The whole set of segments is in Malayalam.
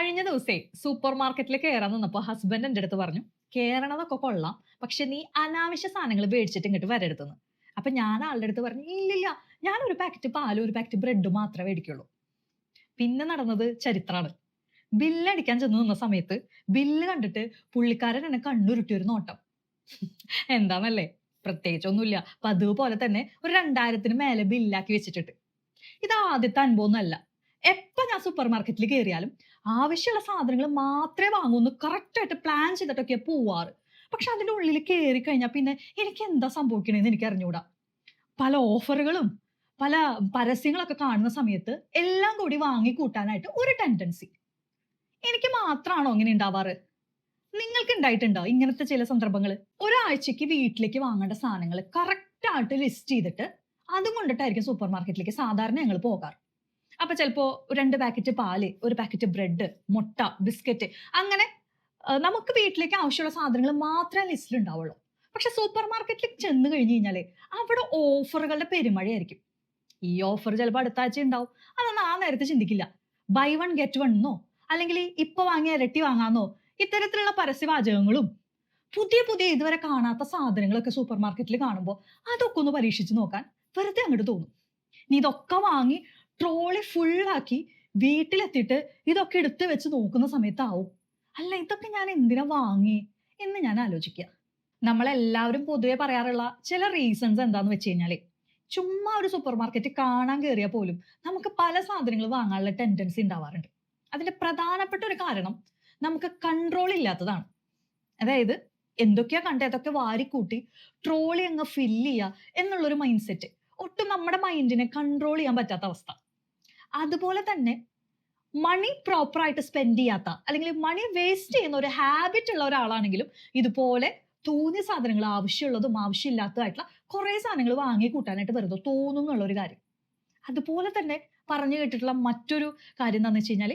കഴിഞ്ഞ ദിവസേ സൂപ്പർ മാർക്കറ്റിൽ കയറാൻ നിന്നപ്പോ ഹസ്ബൻഡ് എന്റെ അടുത്ത് പറഞ്ഞു, കേറണതൊക്കെ കൊള്ളാം, പക്ഷെ നീ അനാവശ്യ സാധനങ്ങൾ മേടിച്ചിട്ട് ഇങ്ങോട്ട് വരരുതെന്ന്. അപ്പൊ ഞാൻ ആളുടെ അടുത്ത് പറഞ്ഞു, ഇല്ലില്ല, ഞാൻ ഒരു പാക്കറ്റ് പാലും ഒരു പാക്കറ്റ് ബ്രെഡും മാത്രമേ മേടിക്കുള്ളൂ. പിന്നെ നടന്നത് ചരിത്രമാണ്. ബില്ലടിക്കാൻ ചെന്ന് നിന്ന സമയത്ത് ബില്ല് കണ്ടിട്ട് പുള്ളിക്കാരൻ എന്നെ കണ്ണുരുട്ടിയൊരു നോട്ടം. എന്താന്നല്ലേ, പ്രത്യേകിച്ചൊന്നുമില്ല, പതിവ് പോലെ തന്നെ ഒരു 2000-ന് മേലെ ബില്ലാക്കി വെച്ചിട്ടുണ്ട്. ഇത് ആദ്യത്തെ അനുഭവമൊന്നുമല്ല. എപ്പോ ഞാൻ സൂപ്പർ മാർക്കറ്റിൽ കയറിയാലും ആവശ്യമുള്ള സാധനങ്ങൾ മാത്രമേ വാങ്ങൂന്ന് കറക്റ്റ് ആയിട്ട് പ്ലാൻ ചെയ്തിട്ടൊക്കെ പോവാറ്. പക്ഷെ അതിന്റെ ഉള്ളിൽ കയറി കഴിഞ്ഞാൽ പിന്നെ എനിക്ക് എന്താ സംഭവിക്കണേന്ന് എനിക്ക് അറിഞ്ഞൂടാ. പല ഓഫറുകളും പല പരസ്യങ്ങളൊക്കെ കാണുന്ന സമയത്ത് എല്ലാം കൂടി വാങ്ങി കൂട്ടാനായിട്ട് ഒരു ടെൻഡൻസി. എനിക്ക് മാത്രമാണോ ഇങ്ങനെ ഉണ്ടാവാറ്? നിങ്ങൾക്ക് ഉണ്ടായിട്ടുണ്ടോ ഇങ്ങനത്തെ ചില സന്ദർഭങ്ങൾ? ഒരാഴ്ചക്ക് വീട്ടിലേക്ക് വാങ്ങേണ്ട സാധനങ്ങൾ കറക്റ്റ് ആയിട്ട് ലിസ്റ്റ് ചെയ്തിട്ട് അതും കൊണ്ടിട്ടായിരിക്കും സൂപ്പർ മാർക്കറ്റിലേക്ക് സാധാരണ ഞങ്ങൾ പോകാറ്. അപ്പൊ ചിലപ്പോ 2 പാക്കറ്റ് പാല്, ഒരു പാക്കറ്റ് ബ്രെഡ്, മുട്ട, ബിസ്ക്കറ്റ്, അങ്ങനെ നമുക്ക് വീട്ടിലേക്ക് ആവശ്യമുള്ള സാധനങ്ങൾ മാത്രമേ ലിസ്റ്റിൽ ഉണ്ടാവുള്ളൂ. പക്ഷെ സൂപ്പർ മാർക്കറ്റിൽ ചെന്ന് കഴിഞ്ഞ് കഴിഞ്ഞാല് അവിടെ ഓഫറുകളുടെ പെരുമഴയായിരിക്കും. ഈ ഓഫർ ചിലപ്പോൾ അടുത്ത ആഴ്ച ഉണ്ടാവും. അതൊന്നും ആ നേരത്തെ ചിന്തിക്കില്ല. ബൈ വൺ ഗെറ്റ് വൺ എന്നോ അല്ലെങ്കിൽ ഇപ്പൊ വാങ്ങിയ ഇരട്ടി വാങ്ങാന്നോ ഇത്തരത്തിലുള്ള പരസ്യവാചകങ്ങളും പുതിയ പുതിയ ഇതുവരെ കാണാത്ത സാധനങ്ങളൊക്കെ സൂപ്പർ മാർക്കറ്റിൽ കാണുമ്പോൾ അതൊക്കെ ഒന്ന് പരീക്ഷിച്ച് നോക്കാൻ വെറുതെ അങ്ങോട്ട് തോന്നും. നീ ഇതൊക്കെ വാങ്ങി ട്രോളി ഫുള്ളാക്കി വീട്ടിലെത്തിയിട്ട് ഇതൊക്കെ എടുത്ത് വെച്ച് നോക്കുന്ന സമയത്താവും, അല്ല ഇതൊക്കെ ഞാൻ എന്തിനാ വാങ്ങി എന്ന് ഞാൻ ആലോചിക്കുക. നമ്മളെല്ലാവരും പൊതുവെ പറയാറുള്ള ചില റീസൺസ് എന്താന്ന് വെച്ച് കഴിഞ്ഞാല്, ചുമ്മാ ഒരു സൂപ്പർ മാർക്കറ്റ് കാണാൻ കയറിയാൽ പോലും നമുക്ക് പല സാധനങ്ങൾ വാങ്ങാനുള്ള ടെൻഡൻസി ഉണ്ടാവാറുണ്ട്. അതിന്റെ പ്രധാനപ്പെട്ട ഒരു കാരണം നമുക്ക് കൺട്രോൾ ഇല്ലാത്തതാണ്. അതായത് എന്തൊക്കെയാ കണ്ടേ അതൊക്കെ വാരിക്കൂട്ടി ട്രോളി അങ്ങ് ഫില്ല് ചെയ്യുക എന്നുള്ളൊരു മൈൻഡ് സെറ്റ് ഒട്ടും നമ്മുടെ മൈൻഡിനെ കൺട്രോൾ ചെയ്യാൻ പറ്റാത്ത അവസ്ഥ. അതുപോലെ തന്നെ മണി പ്രോപ്പർ ആയിട്ട് സ്പെൻഡ് ചെയ്യാത്ത അല്ലെങ്കിൽ മണി വേസ്റ്റ് ചെയ്യുന്ന ഒരു ഹാബിറ്റ് ഉള്ള ഒരാളാണെങ്കിലും ഇതുപോലെ തോന്നിയ സാധനങ്ങൾ, ആവശ്യമുള്ളതും ആവശ്യമില്ലാത്തതായിട്ടുള്ള കുറെ സാധനങ്ങൾ വാങ്ങി കൂട്ടാനായിട്ട് വെറുതെ തോന്നും എന്നുള്ള ഒരു കാര്യം. അതുപോലെ തന്നെ പറഞ്ഞു കേട്ടിട്ടുള്ള മറ്റൊരു കാര്യം എന്താണെന്ന് വെച്ച് കഴിഞ്ഞാൽ,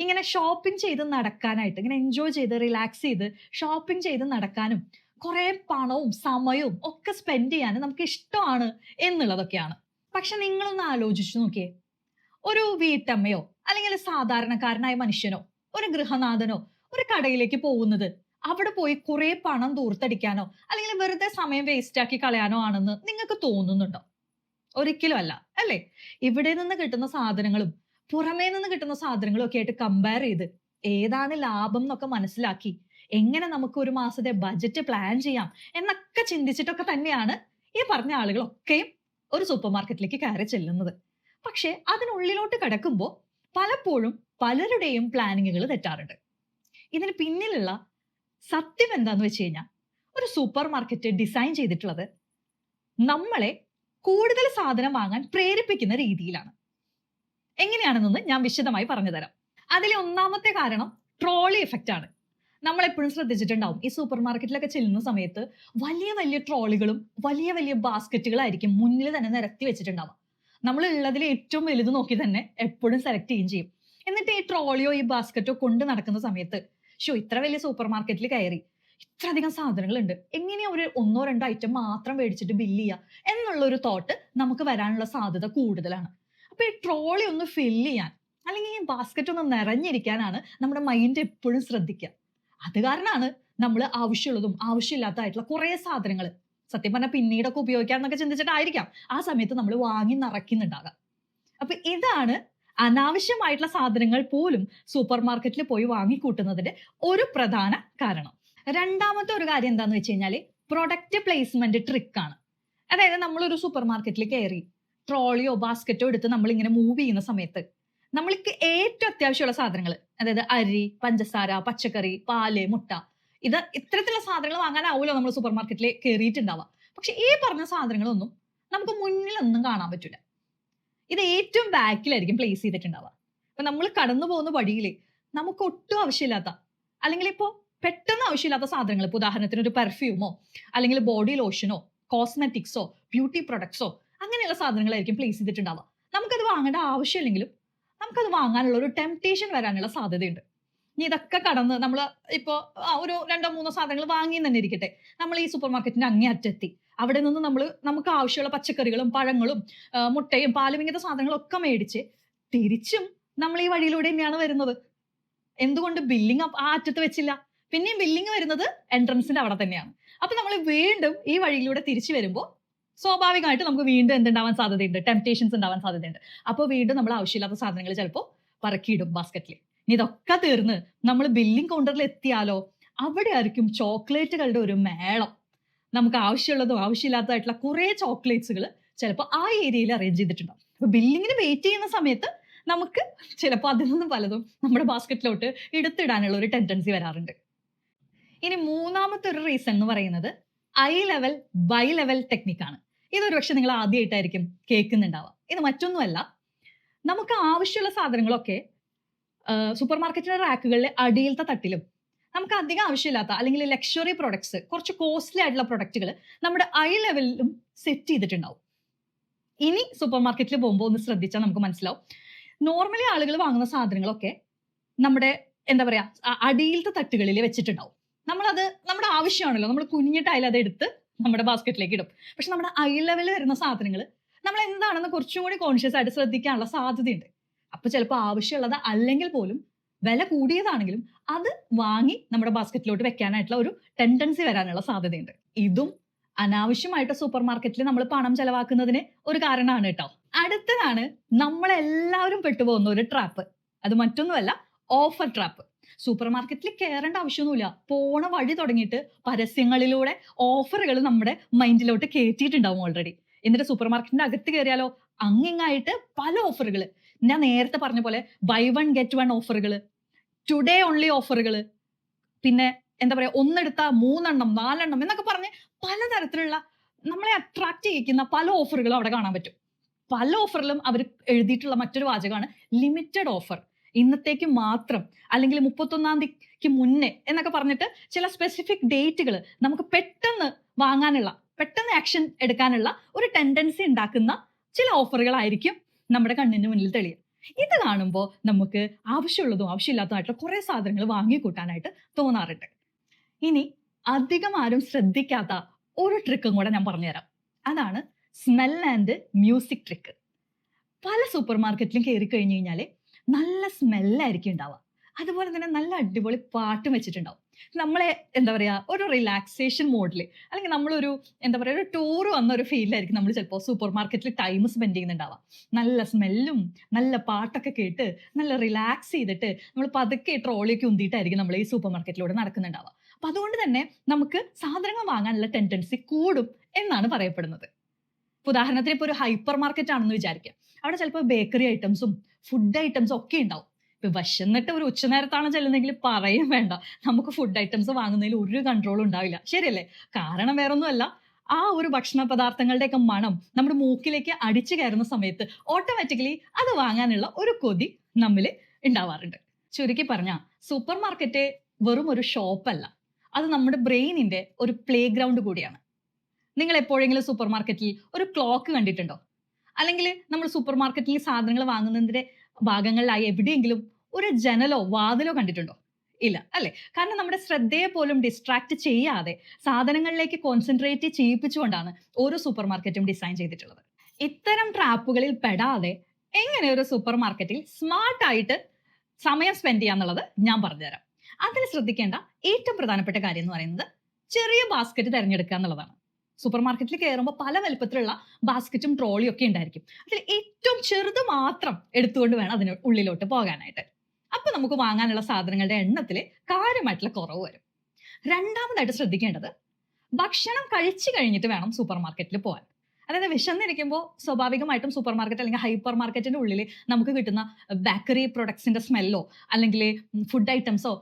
ഇങ്ങനെ ഷോപ്പിംഗ് ചെയ്ത് നടക്കാനായിട്ട്, ഇങ്ങനെ എൻജോയ് ചെയ്ത് റിലാക്സ് ചെയ്ത് ഷോപ്പിംഗ് ചെയ്ത് നടക്കാനും കുറെ പണവും സമയവും ഒക്കെ സ്പെൻഡ് ചെയ്യാനും നമുക്ക് ഇഷ്ടമാണ് എന്നുള്ളതൊക്കെയാണ്. പക്ഷെ നിങ്ങളൊന്ന് ആലോചിച്ചു നോക്കിയേ, ഒരു വീട്ടമ്മയോ അല്ലെങ്കിൽ സാധാരണക്കാരനായ മനുഷ്യനോ ഒരു ഗൃഹനാഥനോ ഒരു കടയിലേക്ക് പോകുന്നത് അവിടെ പോയി കുറെ പണം ദൂർത്തടിക്കാനോ അല്ലെങ്കിൽ വെറുതെ സമയം വേസ്റ്റ് ആക്കി കളയാനോ ആണെന്ന് നിങ്ങൾക്ക് തോന്നുന്നുണ്ടോ? ഒരിക്കലും അല്ല, അല്ലേ? ഇവിടെ നിന്ന് കിട്ടുന്ന സാധനങ്ങളും പുറമേ നിന്ന് കിട്ടുന്ന സാധനങ്ങളും ഒക്കെ ആയിട്ട് കമ്പയർ ചെയ്ത് ഏതാണ് ലാഭം എന്നൊക്കെ മനസ്സിലാക്കി എങ്ങനെ നമുക്ക് ഒരു മാസത്തെ ബഡ്ജറ്റ് പ്ലാൻ ചെയ്യാം എന്നൊക്കെ ചിന്തിച്ചിട്ടൊക്കെ തന്നെയാണ് ഈ പറഞ്ഞ ആളുകളൊക്കെയും ഒരു സൂപ്പർ മാർക്കറ്റിലേക്ക് കയറി ചെല്ലുന്നത്. പക്ഷെ അതിനുള്ളിലോട്ട് കിടക്കുമ്പോൾ പലപ്പോഴും പലരുടെയും പ്ലാനിങ്ങുകൾ തെറ്റാറുണ്ട്. ഇതിന് പിന്നിലുള്ള സത്യം എന്താന്ന് വെച്ച് കഴിഞ്ഞാൽ, ഒരു സൂപ്പർ മാർക്കറ്റ് ഡിസൈൻ ചെയ്തിട്ടുള്ളത് നമ്മളെ കൂടുതൽ സാധനം വാങ്ങാൻ പ്രേരിപ്പിക്കുന്ന രീതിയിലാണ്. എങ്ങനെയാണെന്നൊന്ന് ഞാൻ വിശദമായി പറഞ്ഞു തരാം. അതിലെ ഒന്നാമത്തെ കാരണം ട്രോളി എഫക്റ്റ് ആണ്. നമ്മൾ എപ്പോഴും ശ്രദ്ധിച്ചിട്ടുണ്ടാവും, ഈ സൂപ്പർ മാർക്കറ്റിലൊക്കെ ചെല്ലുന്ന സമയത്ത് വലിയ വലിയ ട്രോളികളും വലിയ വലിയ ബാസ്ക്കറ്റുകളായിരിക്കും മുന്നിൽ തന്നെ നിരത്തി വെച്ചിട്ടുണ്ടാവുക. നമ്മൾ ഉള്ളതിൽ ഏറ്റവും വലുത് നോക്കി തന്നെ എപ്പോഴും സെലക്ട് ചെയ്യുകയും ചെയ്യും. എന്നിട്ട് ഈ ട്രോളിയോ ഈ ബാസ്ക്കറ്റോ കൊണ്ട് നടക്കുന്ന സമയത്ത്, ഇത്ര വലിയ സൂപ്പർ മാർക്കറ്റിൽ കയറി ഇത്ര അധികം സാധനങ്ങളുണ്ട്, എങ്ങനെയാ ഒരു 1-2 ഐറ്റം മാത്രം മേടിച്ചിട്ട് ബില്ല് ചെയ്യുക എന്നുള്ള ഒരു തോട്ട് നമുക്ക് വരാനുള്ള സാധ്യത കൂടുതലാണ്. അപ്പൊ ഈ ട്രോളി ഒന്ന് ഫില്ല് ചെയ്യാൻ അല്ലെങ്കിൽ ഈ ബാസ്ക്കറ്റ് ഒന്ന് നിറഞ്ഞിരിക്കാനാണ് നമ്മുടെ മൈൻഡ് എപ്പോഴും ശ്രദ്ധിക്കുക. അത് കാരണമാണ് നമ്മൾ ആവശ്യമുള്ളതും ആവശ്യമില്ലാത്തതായിട്ടുള്ള കുറെ സാധനങ്ങൾ സത്യം പറഞ്ഞാൽ പിന്നീടൊക്കെ ഉപയോഗിക്കാന്നൊക്കെ ചിന്തിച്ചിട്ടായിരിക്കാം ആ സമയത്ത് നമ്മൾ വാങ്ങി നിറയ്ക്കുന്നുണ്ടാകാം. അപ്പൊ ഇതാണ് അനാവശ്യമായിട്ടുള്ള സാധനങ്ങൾ പോലും സൂപ്പർ മാർക്കറ്റിൽ പോയി വാങ്ങിക്കൂട്ടുന്നതിന്റെ ഒരു പ്രധാന കാരണം. രണ്ടാമത്തെ ഒരു കാര്യം എന്താന്ന് വെച്ച് കഴിഞ്ഞാല് പ്രൊഡക്റ്റ് പ്ലേസ്മെന്റ് ട്രിക്കാണ്. അതായത് നമ്മളൊരു സൂപ്പർ മാർക്കറ്റിൽ കയറി ട്രോളിയോ ബാസ്ക്കറ്റോ എടുത്ത് നമ്മൾ ഇങ്ങനെ മൂവ് ചെയ്യുന്ന സമയത്ത് നമ്മൾക്ക് ഏറ്റവും അത്യാവശ്യമുള്ള സാധനങ്ങൾ, അതായത് അരി, പഞ്ചസാര, പച്ചക്കറി, പാല്, മുട്ട, ഇത്തരത്തിലുള്ള സാധനങ്ങൾ വാങ്ങാനാവുമല്ലോ നമ്മൾ സൂപ്പർ മാർക്കറ്റിൽ കയറിയിട്ടുണ്ടാവുക. പക്ഷെ ഈ പറഞ്ഞ സാധനങ്ങളൊന്നും നമുക്ക് മുന്നിലൊന്നും കാണാൻ പറ്റില്ല. ഇത് ഏറ്റവും ബാക്കിലായിരിക്കും പ്ലേസ് ചെയ്തിട്ടുണ്ടാവുക. അപ്പൊ നമ്മൾ കടന്നു പോകുന്ന വഴിയിൽ നമുക്ക് ഒട്ടും ആവശ്യമില്ലാത്ത അല്ലെങ്കിൽ ഇപ്പോൾ പെട്ടെന്ന് ആവശ്യമില്ലാത്ത സാധനങ്ങൾ, ഇപ്പൊ ഉദാഹരണത്തിന് ഒരു പെർഫ്യൂമോ അല്ലെങ്കിൽ ബോഡി ലോഷനോ കോസ്മെറ്റിക്സോ ബ്യൂട്ടി പ്രൊഡക്ട്സോ അങ്ങനെയുള്ള സാധനങ്ങളായിരിക്കും പ്ലേസ് ചെയ്തിട്ടുണ്ടാവുക. നമുക്കത് വാങ്ങേണ്ട ആവശ്യമില്ലെങ്കിലും നമുക്കത് വാങ്ങാനുള്ള ഒരു ടെംപ്റ്റേഷൻ വരാനുള്ള സാധ്യതയുണ്ട്. ഇനി ഇതൊക്കെ കടന്ന് നമ്മൾ ഇപ്പോൾ ഒരു 2-3 സാധനങ്ങൾ വാങ്ങി തന്നെ ഇരിക്കട്ടെ, നമ്മൾ ഈ സൂപ്പർ മാർക്കറ്റിന്റെ അങ്ങേ അറ്റെത്തി അവിടെ നിന്ന് നമുക്ക് ആവശ്യമുള്ള പച്ചക്കറികളും പഴങ്ങളും മുട്ടയും പാലും ഇങ്ങനത്തെ സാധനങ്ങളൊക്കെ മേടിച്ച് തിരിച്ചും നമ്മൾ ഈ വഴിയിലൂടെ തന്നെയാണ് വരുന്നത്. എന്തുകൊണ്ട് ബില്ലിംഗ് ആ അറ്റത്ത് വെച്ചില്ല? പിന്നെയും ബില്ലിംഗ് വരുന്നത് എൻട്രൻസിന്റെ അവിടെ തന്നെയാണ്. അപ്പൊ നമ്മൾ വീണ്ടും ഈ വഴിയിലൂടെ തിരിച്ചു വരുമ്പോൾ സ്വാഭാവികമായിട്ട് നമുക്ക് വീണ്ടും എന്തുണ്ടാവാൻ സാധ്യതയുണ്ട്? ടെംപ്റ്റേഷൻസ് ഉണ്ടാവാൻ സാധ്യതയുണ്ട്. അപ്പോൾ വീണ്ടും നമ്മൾ ആവശ്യമില്ലാത്ത സാധനങ്ങൾ ചിലപ്പോൾ പറക്കിയിടും ബാസ്ക്കറ്റിൽ. ഇതൊക്കെ തീർന്ന് നമ്മൾ ബില്ലിംഗ് കൗണ്ടറിൽ എത്തിയാലോ, അവിടെ ആയിരിക്കും ചോക്ലേറ്റുകളുടെ ഒരു മേളം. നമുക്ക് ആവശ്യമുള്ളതും ആവശ്യമില്ലാത്തതായിട്ടുള്ള കുറെ ചോക്ലേറ്റ്സുകൾ ചിലപ്പോൾ ആ ഏരിയയിൽ അറേഞ്ച് ചെയ്തിട്ടുണ്ടാവും. അപ്പൊ ബില്ലിങ്ങിന് വെയിറ്റ് ചെയ്യുന്ന സമയത്ത് നമുക്ക് ചിലപ്പോൾ അതിൽ നിന്നും പലതും നമ്മുടെ ബാസ്ക്കറ്റിലോട്ട് എടുത്തിടാനുള്ള ഒരു ടെൻഡൻസി വരാറുണ്ട്. ഇനി മൂന്നാമത്തെ ഒരു റീസൺ എന്ന് പറയുന്നത് ഐ ലെവൽ ബൈ ലെവൽ ടെക്നിക്കാണ്. ഇതൊരു പക്ഷെ നിങ്ങൾ ആദ്യമായിട്ടായിരിക്കും കേൾക്കുന്നുണ്ടാവുക. ഇത് മറ്റൊന്നുമല്ല, നമുക്ക് ആവശ്യമുള്ള സാധനങ്ങളൊക്കെ സൂപ്പർ മാർക്കറ്റിന്റെ റാക്കുകളിലെ അടിയിലത്തെ തട്ടിലും നമുക്ക് അധികം ആവശ്യമില്ലാത്ത അല്ലെങ്കിൽ ലക്ഷറി പ്രൊഡക്ട്സ്, കുറച്ച് കോസ്റ്റ്ലി ആയിട്ടുള്ള പ്രൊഡക്റ്റുകൾ നമ്മുടെ ഐ ലെവലിലും സെറ്റ് ചെയ്തിട്ടുണ്ടാവും. ഇനി സൂപ്പർ മാർക്കറ്റിൽ പോകുമ്പോൾ ഒന്ന് ശ്രദ്ധിച്ചാൽ നമുക്ക് മനസ്സിലാവും, നോർമലി ആളുകൾ വാങ്ങുന്ന സാധനങ്ങളൊക്കെ നമ്മുടെ എന്താ പറയാ അടിയിലത്തെ തട്ടുകളിൽ വെച്ചിട്ടുണ്ടാവും. നമ്മളത് നമ്മുടെ ആവശ്യമാണല്ലോ, നമ്മൾ കുഞ്ഞിട്ടായാലും അത് എടുത്ത് നമ്മുടെ ബാസ്ക്കറ്റിലേക്ക് ഇടും. പക്ഷെ നമ്മുടെ ഐ ലെവലിൽ വരുന്ന സാധനങ്ങൾ നമ്മൾ എന്താണെന്ന് കുറച്ചും കൂടി കോൺഷ്യസ് ആയിട്ട് ശ്രദ്ധിക്കാനുള്ള സാധ്യതയുണ്ട്. അപ്പൊ ചിലപ്പോൾ ആവശ്യമുള്ളത് അല്ലെങ്കിൽ പോലും വില കൂടിയതാണെങ്കിലും അത് വാങ്ങി നമ്മുടെ ബാസ്ക്കറ്റിലോട്ട് വെക്കാനായിട്ടുള്ള ഒരു ടെൻഡൻസി വരാനുള്ള സാധ്യതയുണ്ട്. ഇതും അനാവശ്യമായിട്ട് സൂപ്പർ മാർക്കറ്റിൽ നമ്മൾ പണം ചെലവാക്കുന്നതിന് ഒരു കാരണമാണ് കേട്ടോ. അടുത്തതാണ് നമ്മളെല്ലാവരും പെട്ടുപോകുന്ന ഒരു ട്രാപ്പ്. അത് മറ്റൊന്നുമല്ല, ഓഫർ ട്രാപ്പ്. സൂപ്പർ മാർക്കറ്റിൽ കയറേണ്ട ആവശ്യമൊന്നുമില്ല. പോണ വഴി തുടങ്ങിയിട്ട് പരസ്യങ്ങളിലൂടെ ഓഫറുകൾ നമ്മുടെ മൈൻഡിലോട്ട് കയറ്റിയിട്ടുണ്ടാവും ഓൾറെഡി. എന്നിട്ട് സൂപ്പർ മാർക്കറ്റിന്റെ അകത്ത് കയറിയാലോ അങ്ങിങ്ങായിട്ട് പല ഓഫറുകൾ. ഞാൻ നേരത്തെ പറഞ്ഞ പോലെ ബൈ വൺ ഗെറ്റ് വൺ ഓഫറുകൾ, ടുഡേ ഓൺലി ഓഫറുകൾ, പിന്നെ എന്താ പറയാ ഒന്നെടുത്ത 3 എണ്ണം 4 എണ്ണം എന്നൊക്കെ പറഞ്ഞ് പലതരത്തിലുള്ള നമ്മളെ അട്രാക്ട് ചെയ്യിക്കുന്ന പല ഓഫറുകളും അവിടെ കാണാൻ പറ്റും. പല ഓഫറിലും അവർ എഴുതിയിട്ടുള്ള മറ്റൊരു വാചകമാണ് ലിമിറ്റഡ് ഓഫർ, ഇന്നത്തേക്ക് മാത്രം, അല്ലെങ്കിൽ 31-ാം തീയതിക്ക് മുന്നേ എന്നൊക്കെ പറഞ്ഞിട്ട് ചില സ്പെസിഫിക് ഡേറ്റുകൾ നമുക്ക് പെട്ടെന്ന് വാങ്ങാനുള്ള, പെട്ടെന്ന് ആക്ഷൻ എടുക്കാനുള്ള ഒരു ടെൻഡൻസി ഉണ്ടാക്കുന്ന ചില ഓഫറുകളായിരിക്കും നമ്മുടെ കണ്ണിന് മുന്നിൽ തെളിയുക. ഇത് കാണുമ്പോൾ നമുക്ക് ആവശ്യമുള്ളതും ആവശ്യമില്ലാത്തതുമായിട്ടുള്ള കുറെ സാധനങ്ങൾ വാങ്ങിക്കൂട്ടാനായിട്ട് തോന്നാറുണ്ട്. ഇനി അധികം ആരും ശ്രദ്ധിക്കാത്ത ഒരു ട്രിക്കും കൂടെ ഞാൻ പറഞ്ഞുതരാം. അതാണ് സ്മെൽ ആൻഡ് മ്യൂസിക് ട്രിക്ക്. പല സൂപ്പർ മാർക്കറ്റിലും കയറി കഴിഞ്ഞു കഴിഞ്ഞാൽ നല്ല സ്മെല്ലായിരിക്കും ഉണ്ടാവുക. അതുപോലെ തന്നെ നല്ല അടിപൊളി പാട്ടും വെച്ചിട്ടുണ്ടാവും. നമ്മളെ എന്താ പറയാ ഒരു റിലാക്സേഷൻ മോഡിൽ, അല്ലെങ്കിൽ നമ്മളൊരു എന്താ പറയാ ഒരു ടൂർ വന്ന ഒരു ഫീലിലായിരിക്കും നമ്മൾ ചിലപ്പോൾ സൂപ്പർ മാർക്കറ്റിൽ ടൈം സ്പെൻഡ് ചെയ്യുന്നുണ്ടാവുക. നല്ല സ്മെല്ലും നല്ല പാട്ടൊക്കെ കേട്ട് നല്ല റിലാക്സ് ചെയ്തിട്ട് നമ്മൾ പതുക്കെ ട്രോളിയൊക്കെ ഉന്തിയിട്ടായിരിക്കും നമ്മൾ ഈ സൂപ്പർ മാർക്കറ്റിലൂടെ നടക്കുന്നുണ്ടാവുക. അപ്പൊ അതുകൊണ്ട് തന്നെ നമുക്ക് സാധനങ്ങൾ വാങ്ങാനുള്ള ടെൻഡൻസി കൂടും എന്നാണ് പറയപ്പെടുന്നത്. ഉദാഹരണത്തിന് ഇപ്പോൾ ഒരു ഹൈപ്പർ മാർക്കറ്റ് ആണെന്ന് വിചാരിക്കാം. അവിടെ ചിലപ്പോൾ ബേക്കറി ഐറ്റംസും ഫുഡ് ഐറ്റംസും ഒക്കെ ഉണ്ടാവും. ഇപ്പൊ വിശന്നിട്ട് ഒരു ഉച്ചനേരത്താണ് ചെല്ലുന്നെങ്കിൽ പറയും വേണ്ട, നമുക്ക് ഫുഡ് ഐറ്റംസ് വാങ്ങുന്നതിൽ ഒരു കൺട്രോളും ഉണ്ടാവില്ല. ശരിയല്ലേ? കാരണം വേറൊന്നുമല്ല, ആ ഒരു ഭക്ഷണ പദാർത്ഥങ്ങളുടെയൊക്കെ മണം നമ്മുടെ മൂക്കിലേക്ക് അടിച്ചു കയറുന്ന സമയത്ത് ഓട്ടോമാറ്റിക്കലി അത് വാങ്ങാനുള്ള ഒരു കൊതി നമ്മിൽ ഉണ്ടാവാറുണ്ട്. ചുരുക്കി പറഞ്ഞാൽ സൂപ്പർ മാർക്കറ്റ് വെറും ഒരു ഷോപ്പല്ല, അത് നമ്മുടെ ബ്രെയിനിന്റെ ഒരു പ്ലേ ഗ്രൗണ്ട് കൂടിയാണ്. നിങ്ങൾ എപ്പോഴെങ്കിലും സൂപ്പർ മാർക്കറ്റിൽ ഒരു ക്ലോക്ക് കണ്ടിട്ടുണ്ടോ? അല്ലെങ്കിൽ നമ്മൾ സൂപ്പർ മാർക്കറ്റിൽ സാധനങ്ങൾ വാങ്ങുന്നതിന്റെ ഭാഗങ്ങളിലായി എവിടെയെങ്കിലും ഒരു ജനലോ വാതിലോ കണ്ടിട്ടുണ്ടോ? ഇല്ല അല്ലെ? കാരണം നമ്മുടെ ശ്രദ്ധയെ പോലും ഡിസ്ട്രാക്ട് ചെയ്യാതെ സാധനങ്ങളിലേക്ക് കോൺസെൻട്രേറ്റ് ചെയ്യിപ്പിച്ചുകൊണ്ടാണ് ഓരോ സൂപ്പർ മാർക്കറ്റും ഡിസൈൻ ചെയ്തിട്ടുള്ളത്. ഇത്തരം ട്രാപ്പുകളിൽ പെടാതെ എങ്ങനെ ഒരു സൂപ്പർ മാർക്കറ്റിൽ സ്മാർട്ടായിട്ട് സമയം സ്പെൻഡ് ചെയ്യാന്നുള്ളത് ഞാൻ പറഞ്ഞുതരാം. അതിൽ ശ്രദ്ധിക്കേണ്ട ഏറ്റവും പ്രധാനപ്പെട്ട കാര്യം എന്ന് പറയുന്നത് ചെറിയ ബാസ്ക്കറ്റ് തിരഞ്ഞെടുക്കുക എന്നുള്ളതാണ്. സൂപ്പർ മാർക്കറ്റിൽ കയറുമ്പോൾ പല വലുപ്പത്തിലുള്ള ബാസ്ക്കറ്റും ട്രോളിയും ഒക്കെ ഉണ്ടായിരിക്കും. അതിൽ ഏറ്റവും ചെറുത് മാത്രം എടുത്തുകൊണ്ട് വേണം അതിന് ഉള്ളിലോട്ട് പോകാനായിട്ട്. അപ്പൊ നമുക്ക് വാങ്ങാനുള്ള സാധനങ്ങളുടെ എണ്ണത്തിൽ കാര്യമായിട്ടുള്ള കുറവ് വരും. രണ്ടാമതായിട്ട് ശ്രദ്ധിക്കേണ്ടത് ഭക്ഷണം കഴിച്ചു കഴിഞ്ഞിട്ട് വേണം സൂപ്പർ മാർക്കറ്റിൽ പോകാൻ. അതായത് വിശന്നിരിക്കുമ്പോൾ സ്വാഭാവികമായിട്ടും സൂപ്പർ മാർക്കറ്റ് അല്ലെങ്കിൽ ഹൈപ്പർ മാർക്കറ്റിന്റെ ഉള്ളിൽ നമുക്ക് കിട്ടുന്ന ബേക്കറി പ്രൊഡക്ട്സിന്റെ സ്മെല്ലോ അല്ലെങ്കിൽ ഫുഡ് ഐറ്റംസോ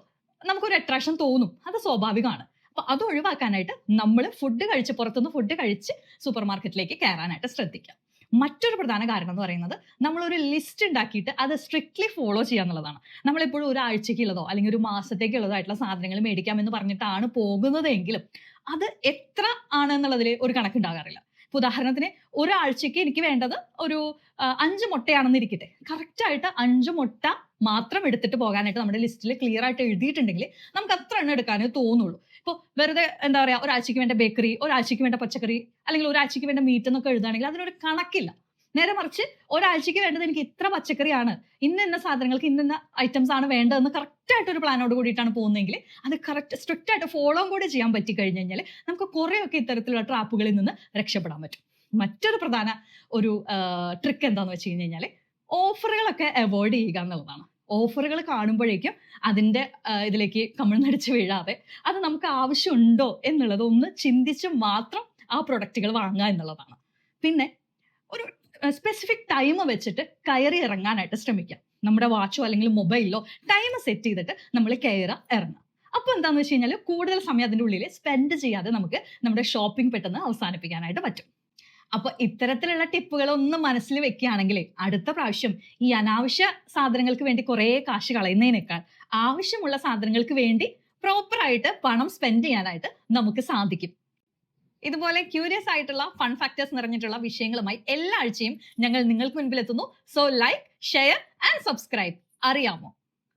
നമുക്കൊരു അട്രാക്ഷൻ തോന്നും. അത് സ്വാഭാവികമാണ്. അപ്പൊ അത് ഒഴിവാക്കാനായിട്ട് നമ്മൾ പുറത്തുനിന്ന് ഫുഡ് കഴിച്ച് സൂപ്പർ മാർക്കറ്റിലേക്ക് കയറാനായിട്ട് ശ്രദ്ധിക്കാം. മറ്റൊരു പ്രധാന കാരണം എന്ന് പറയുന്നത് നമ്മളൊരു ലിസ്റ്റ് ഉണ്ടാക്കിയിട്ട് അത് സ്ട്രിക്ട്ലി ഫോളോ ചെയ്യുക എന്നുള്ളതാണ്. നമ്മളെപ്പോഴും ഒരാഴ്ചയ്ക്കുള്ളതോ അല്ലെങ്കിൽ ഒരു മാസത്തേക്കുള്ളതോ ആയിട്ടുള്ള സാധനങ്ങൾ മേടിക്കാമെന്ന് പറഞ്ഞിട്ടാണ് പോകുന്നതെങ്കിലും അത് എത്ര ആണെന്നുള്ളതിൽ ഒരു കണക്കുണ്ടാകാറില്ല. ഉദാഹരണത്തിന് ഒരാഴ്ചയ്ക്ക് എനിക്ക് വേണ്ടത് ഒരു 5 മുട്ടയാണെന്ന് ഇരിക്കട്ടെ, കറക്റ്റായിട്ട് 5 മുട്ട മാത്രം എടുത്തിട്ട് പോകാനായിട്ട് നമ്മുടെ ലിസ്റ്റിൽ ക്ലിയർ ആയിട്ട് എഴുതിയിട്ടുണ്ടെങ്കിൽ നമുക്ക് അത്ര എണ്ണം എടുക്കാനേ തോന്നുള്ളൂ. ഇപ്പോൾ വെറുതെ എന്താ പറയുക ഒരാഴ്ചയ്ക്ക് വേണ്ട ബേക്കറി, ഒരാഴ്ചയ്ക്ക് വേണ്ട പച്ചക്കറി, അല്ലെങ്കിൽ ഒരാഴ്ചയ്ക്ക് വേണ്ട മീറ്റ് എന്നൊക്കെ എഴുതുകയാണെങ്കിൽ അതിനൊരു കണക്കില്ല. നേരെ മറിച്ച് ഒരാഴ്ചയ്ക്ക് വേണ്ടത് എനിക്ക് ഇത്ര പച്ചക്കറിയാണ്, ഇന്ന സാധനങ്ങൾക്ക് ഇന്ന ഐറ്റംസ് ആണ് വേണ്ടതെന്ന് കറക്റ്റ് ആയിട്ട് ഒരു പ്ലാനോട് കൂടിയിട്ടാണ് പോകുന്നതെങ്കിൽ അത് കറക്റ്റ് സ്ട്രിക്റ്റ് ആയിട്ട് ഫോളോ കൂടി ചെയ്യാൻ പറ്റി കഴിഞ്ഞു കഴിഞ്ഞാൽ നമുക്ക് കുറേയൊക്കെ ഇത്തരത്തിലുള്ള ട്രാപ്പുകളിൽ നിന്ന് രക്ഷപ്പെടാൻ പറ്റും. മറ്റൊരു പ്രധാന ഒരു ട്രിക്ക് എന്താന്ന് വെച്ച് കഴിഞ്ഞാൽ ഓഫറുകളൊക്കെ അവോയ്ഡ് ചെയ്യുക എന്നുള്ളതാണ്. ഓഫറുകൾ കാണുമ്പോഴേക്കും അതിന്റെ ഇതിലേക്ക് കമിഴ്ന്നടിച്ച് വീഴാതെ അത് നമുക്ക് ആവശ്യമുണ്ടോ എന്നുള്ളത് ഒന്ന് ചിന്തിച്ച് മാത്രം ആ പ്രൊഡക്റ്റുകൾ വാങ്ങുക എന്നുള്ളതാണ്. പിന്നെ ഒരു സ്പെസിഫിക് ടൈം വെച്ചിട്ട് കയറി ഇറങ്ങാനായിട്ട് ശ്രമിക്കാം. നമ്മുടെ വാച്ചോ അല്ലെങ്കിൽ മൊബൈലിലോ ടൈം സെറ്റ് ചെയ്തിട്ട് നമ്മൾ കയറി ഇറങ്ങാം. അപ്പൊ എന്താന്ന് വെച്ച് കഴിഞ്ഞാൽ കൂടുതൽ സമയം അതിൻ്റെ ഉള്ളിൽ സ്പെൻഡ് ചെയ്യാതെ നമുക്ക് നമ്മുടെ ഷോപ്പിംഗ് പെട്ടെന്ന് അവസാനിപ്പിക്കാനായിട്ട് പറ്റും. അപ്പൊ ഇത്തരത്തിലുള്ള ടിപ്പുകൾ ഒന്ന് മനസ്സിൽ വെക്കുകയാണെങ്കിൽ അടുത്ത പ്രാവശ്യം ഈ അനാവശ്യ സാധനങ്ങൾക്ക് വേണ്ടി കുറേ കാശ് കളയുന്നതിനേക്കാൾ ആവശ്യമുള്ള സാധനങ്ങൾക്ക് വേണ്ടി പ്രോപ്പറായിട്ട് പണം സ്പെൻഡ് ചെയ്യാനായിട്ട് നമുക്ക് സാധിക്കും. ഇതുപോലെ ക്യൂരിയസ് ആയിട്ടുള്ള ഫൺ ഫാക്ടേഴ്സ് നിറഞ്ഞിട്ടുള്ള വിഷയങ്ങളുമായി എല്ലാ ആഴ്ചയും ഞങ്ങൾ നിങ്ങൾക്ക് മുൻപിൽ എത്തുന്നു. So like, share and subscribe. അറിയാമോ?